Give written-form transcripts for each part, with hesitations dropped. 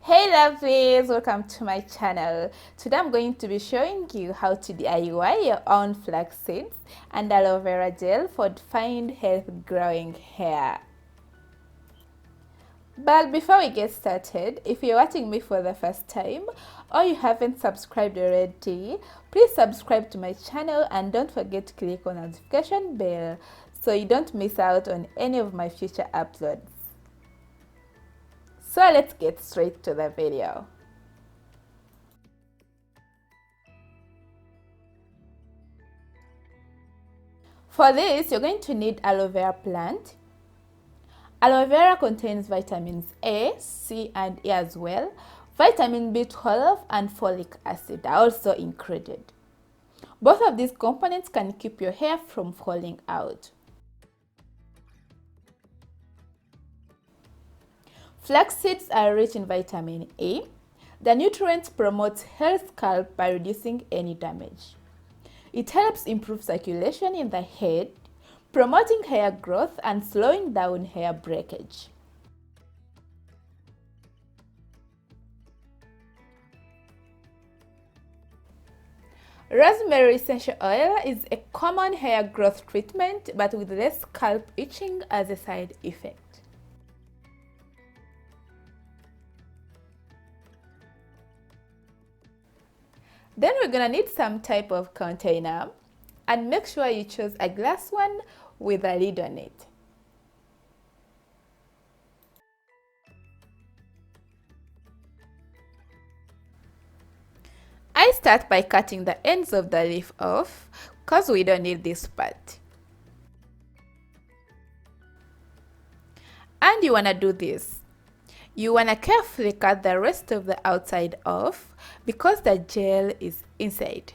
Hey lovelies, welcome to my channel. Today I'm going to be showing you how to DIY your own flax seeds and aloe vera gel for defined health growing hair. But before we get started, if you're watching me for the first time or you haven't subscribed already, please subscribe to my channel and don't forget to click on the notification bell so you don't miss out on any of my future uploads. So let's get straight to the video. For this, you're going to need aloe vera plant. Aloe vera contains vitamins A, C, and E as well. Vitamin B12 and folic acid are also included. Both of these components can keep your hair from falling out. Flax seeds are rich in vitamin E. The nutrient promotes healthy scalp by reducing any damage. It helps improve circulation in the head, promoting hair growth and slowing down hair breakage. Rosemary essential oil is a common hair growth treatment but with less scalp itching as a side effect. Then we're gonna need some type of container and make sure you choose a glass one with a lid on it. I start by cutting the ends of the leaf off because we don't need this part. And you wanna do this. You wanna carefully cut the rest of the outside off because the gel is inside.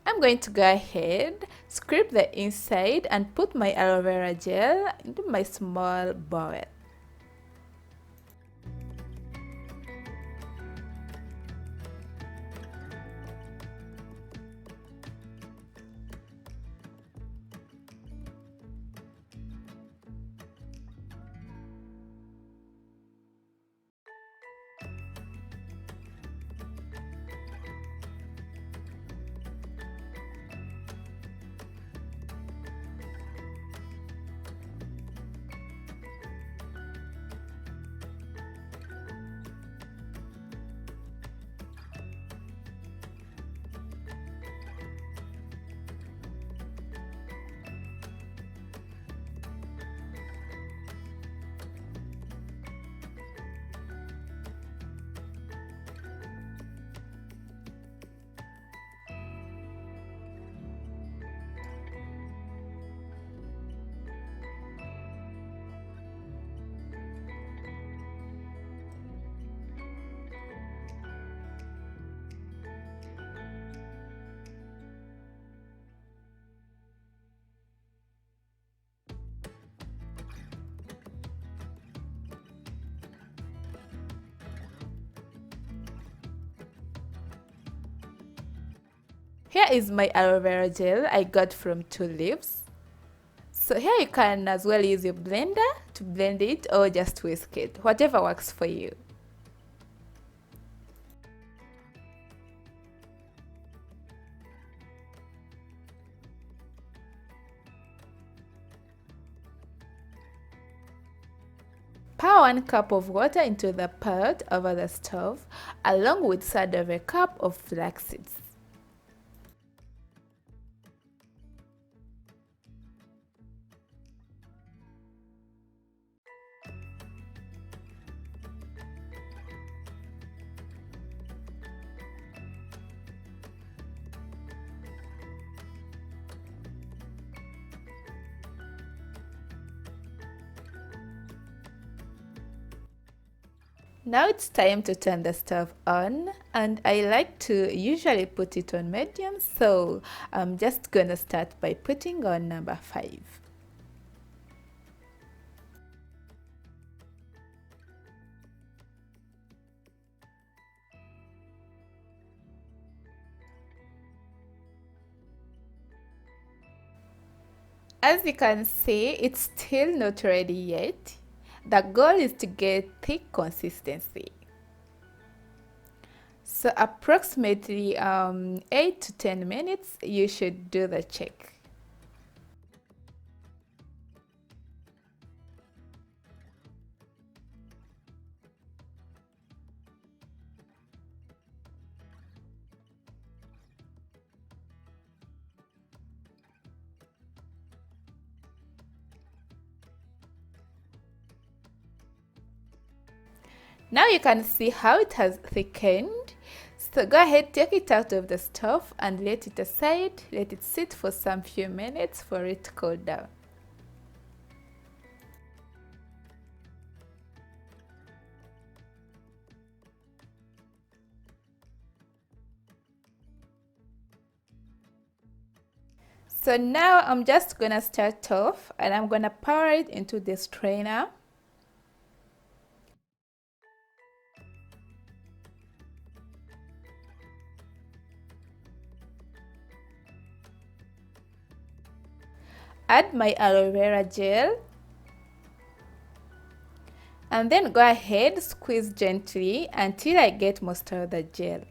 I'm going to go ahead, scrape the inside and put my aloe vera gel into my small bowl. Here is my aloe vera gel I got from 2 leaves. So here you can as well use your blender to blend it or just whisk it, whatever works for you. Pour Pour 1 cup of water into the pot over the stove, along with 1/3 of a cup of flax seeds. Now it's time to turn the stove on, and I like to usually put it on medium, so I'm just gonna start by putting on number 5. As you can see, it's still not ready yet. The goal is to get thick consistency. So approximately 8 to 10 minutes, you should do the check. Now you can see how it has thickened. So go ahead, take it out of the stove and let it aside. Let it sit for some few minutes for it to cool down. So now I'm just gonna start off and I'm gonna pour it into the strainer. Add my aloe vera gel, and then go ahead, squeeze gently until I get most of the gel.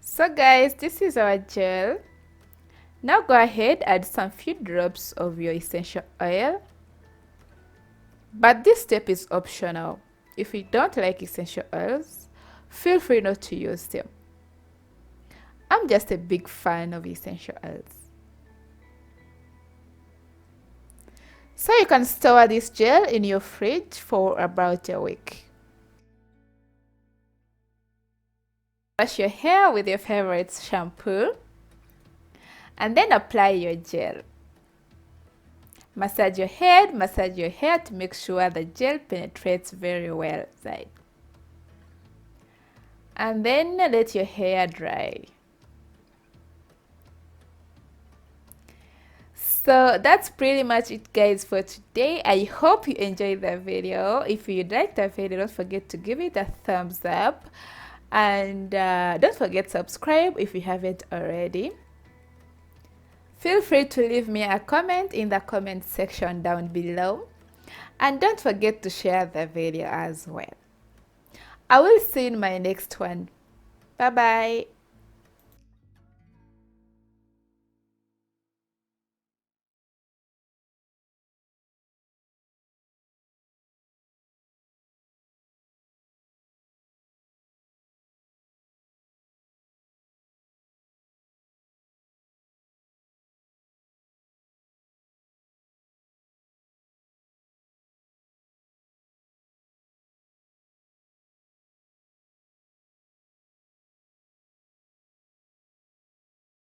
So guys, this is our gel. Now go ahead, add some few drops of your essential oil. But this step is optional. If you don't like essential oils, feel free not to use them. I'm just a big fan of essential oils. So you can store this gel in your fridge for about a week. Wash your hair with your favorite shampoo and then apply your gel. Massage your head, massage your hair to make sure the gel penetrates very well inside. And then let your hair dry. So that's pretty much it, guys, for today. I hope you enjoyed the video. If you liked the video, don't forget to give it a thumbs up, and don't forget to subscribe if you haven't already. Feel free to leave me a comment in the comment section down below, and don't forget to share the video as well. I will see you in my next one. Bye bye.